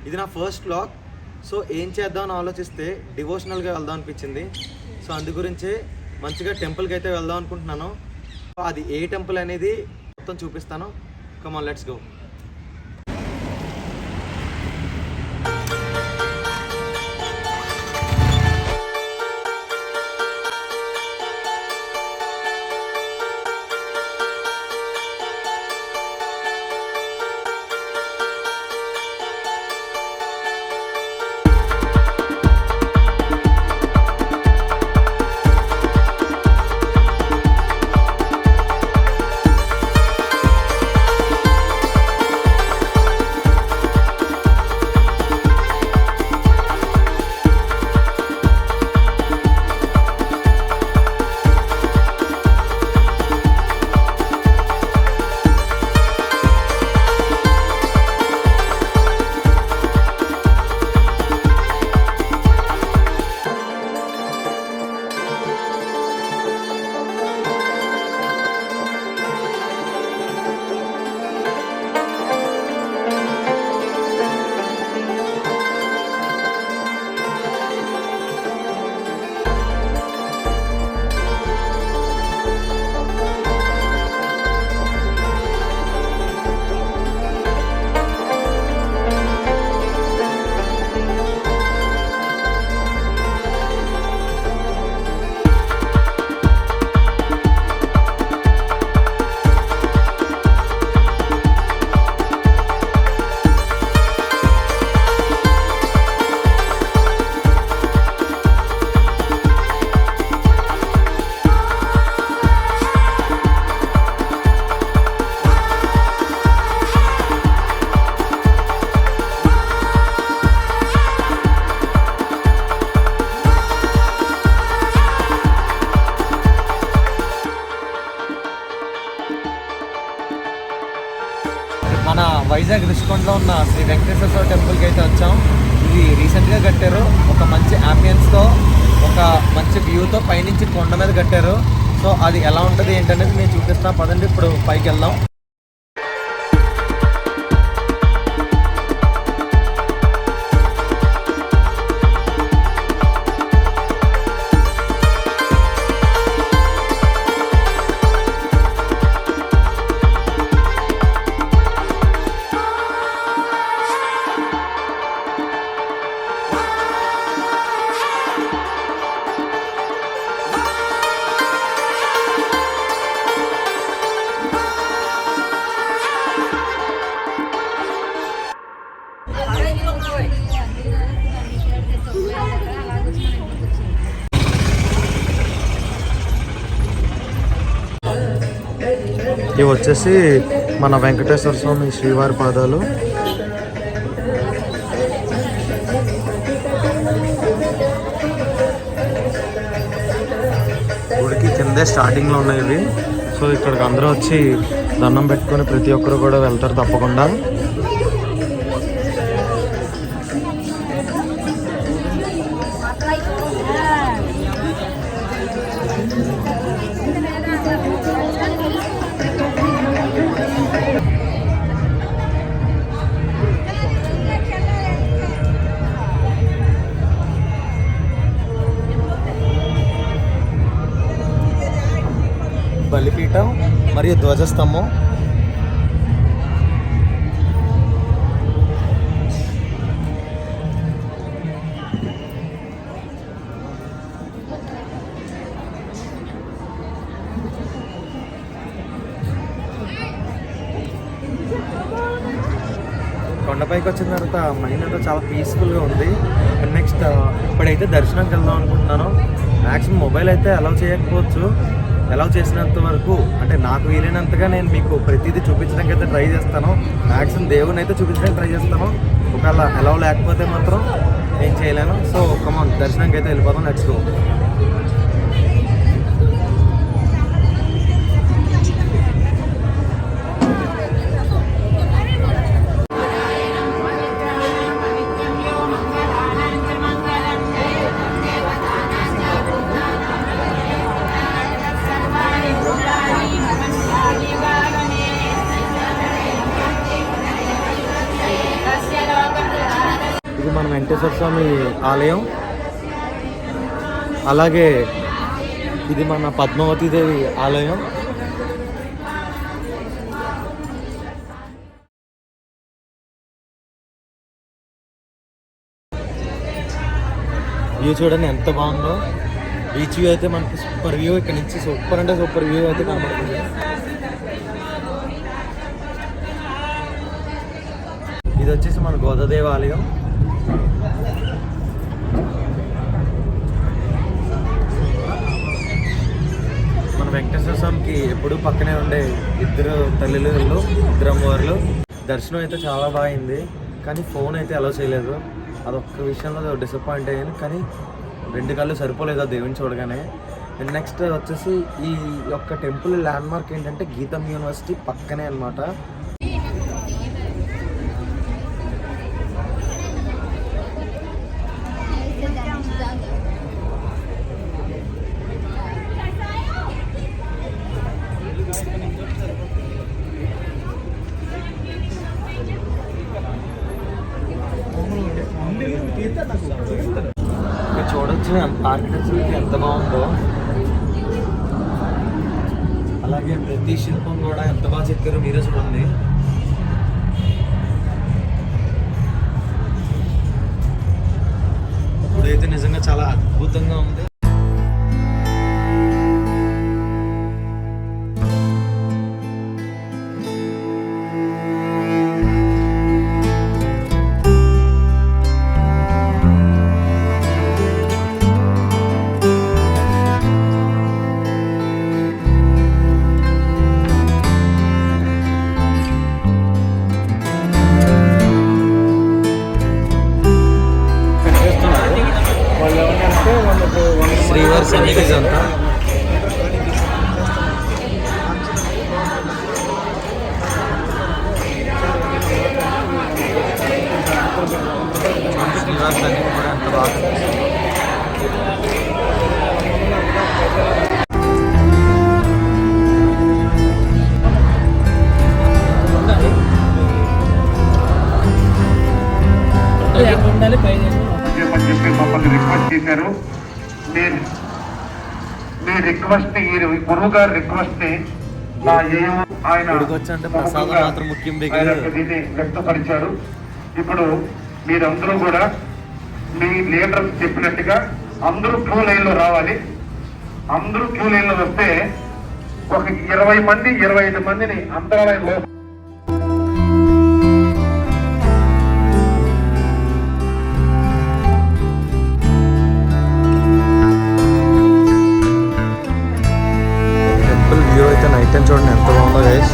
ఇది నా first vlog. So ఏం చేద్దామని ఆలోచిస్తే డివోషనల్గా వెళ్దాం అనిపించింది. సో అందు గురించే మంచిగా టెంపుల్కి అయితే వెళ్దాం అనుకుంటున్నాను. అది ఏ టెంపుల్ అనేది మొత్తం చూపిస్తాను. Come on, let's go. మన వైజాగ్ రిషికొండలో ఉన్న శ్రీ వెంకటేశ్వర స్వామి టెంపుల్కి అయితే వచ్చాం. ఇది రీసెంట్గా కట్టారు. ఒక మంచి అంబియన్స్తో, ఒక మంచి వ్యూతో పైనుంచి కొండ మీద కట్టారు. సో అది ఎలా ఉంటుంది ఏంటనేది నేను చూపిస్తాను. పదండి ఇప్పుడు పైకి వెళ్దాం. ఇవి వచ్చేసి మన వెంకటేశ్వర స్వామి శ్రీవారి పాదాలు. గుడికి కిందే స్టార్టింగ్లో ఉన్నాయి ఇవి. సో ఇక్కడికి అందరూ వచ్చి దండం పెట్టుకొని ప్రతి ఒక్కరు కూడా వెళ్తారు తప్పకుండా. బలిపీఠం మరియు ధ్వజస్తంభం. కొండపైకి వచ్చిన తర్వాత మైండ్ అంతా చాలా పీస్ఫుల్గా ఉంది. నెక్స్ట్ ఇప్పుడైతే దర్శనంకి వెళ్దాం అనుకుంటున్నాను. మ్యాక్సిమం మొబైల్ అయితే అలౌ చేయకపోవచ్చు. అలౌ చేసినంత వరకు అంటే నాకు వీలైనంతగా నేను మీకు ప్రతిదీ చూపించడానికి అయితే ట్రై చేస్తాను. మ్యాక్సిమం దేవుని అయితే చూపించడానికి ట్రై చేస్తాను. ఒకవేళ అలౌ లేకపోతే మాత్రం ఏం చేయలేను. సో కమాన్, దర్శనంకి అయితే వెళ్ళిపోతాం. Let's go. మన వెంకటేశ్వర స్వామి ఆలయం. అలాగే ఇది మన పద్మావతీదేవి ఆలయం. వ్యూ చూడండి ఎంత బాగుందో. బీచ్ వ్యూ అయితే మనకి సూపర్ వ్యూ. ఇక్కడ నుంచి సూపర్ అంటే సూపర్ వ్యూ అయితే కనబడుతుంది. ఇది వచ్చేసి మన గోదాదేవి ఆలయం. మన వెంకటేశ్వర స్వామికి ఎప్పుడూ పక్కనే ఉండే ఇద్దరు తల్లులు, ఇద్దరు అమ్మవార్లు. దర్శనం అయితే చాలా బాగా అయింది, కానీ ఫోన్ అయితే అలౌ చేయలేదు. అదొక్క విషయంలో డిసప్పాయింట్ అయ్యాను, కానీ 2 కళ్ళు సరిపోలేదు ఆ దేవుని చూడగానే. అండ్ నెక్స్ట్ వచ్చేసి ఈ యొక్క టెంపుల్ ల్యాండ్ మార్క్ ఏంటంటే గీతం యూనివర్సిటీ పక్కనే అనమాట. ఇక్కడ చూడొచ్చు ఆర్కిటెక్చర్ ఎంత బాగుందో. అలాగే ప్రతి శిల్పం కూడా ఎంత బాగా చెక్కారో మీరే చూడండి. ఇప్పుడైతే నిజంగా చాలా అద్భుతంగా ఉంది. శ్రీవారి సన్నిధి అంతా శ్రీవారి సన్నిధి కూడా ఎంత బాగా మమ్మల్ని రిక్వెస్ట్ చేశారు. మీ రిక్వెస్ట్ ని, గురువు గారి రిక్వెస్ట్ ని ఆయన దీన్ని వ్యక్తపరిచారు. ఇప్పుడు మీరందరూ కూడా మీ లీడర్స్ చెప్పినట్టుగా అందరూ క్యూ లైన్ లో రావాలి. అందరూ క్యూ లైన్ లో వస్తే ఒక 20 మంది 25 మందిని అంతరాలయంలో నైట్ టైం చూడండి ఎంత బాగుందో గైస్.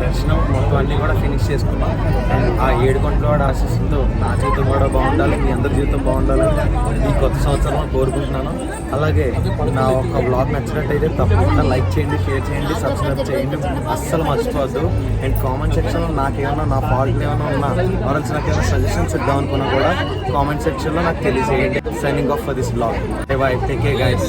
దర్శనం మొత్తం అన్నీ కూడా ఫినిష్ చేసుకున్నాం. ఆ 7 కొండల వాడి ఆశీస్సులతో నా జీవితం కూడా బాగుండాలి, మీ అందరి జీవితం బాగుండాలని ఈ కొత్త సంవత్సరంలో కోరుకుంటున్నాను. అలాగే నా ఒక బ్లాగ్ నచ్చినట్టయితే తప్పకుండా లైక్ చేయండి, షేర్ చేయండి, సబ్స్క్రైబ్ చేయండి, అస్సలు మర్చిపోవద్దు. అండ్ కామెంట్ సెక్షన్లో నాకేమైనా నా ఫాల్ట్ ఏమైనా ఉన్నా ఎవరైనా నాకు ఏమైనా సజెషన్స్ ఇద్దాం అనుకున్నా కూడా కామెంట్ సెక్షన్లో నాకు తెలియజేయండి. Signing off for this blog. By by, take care guys.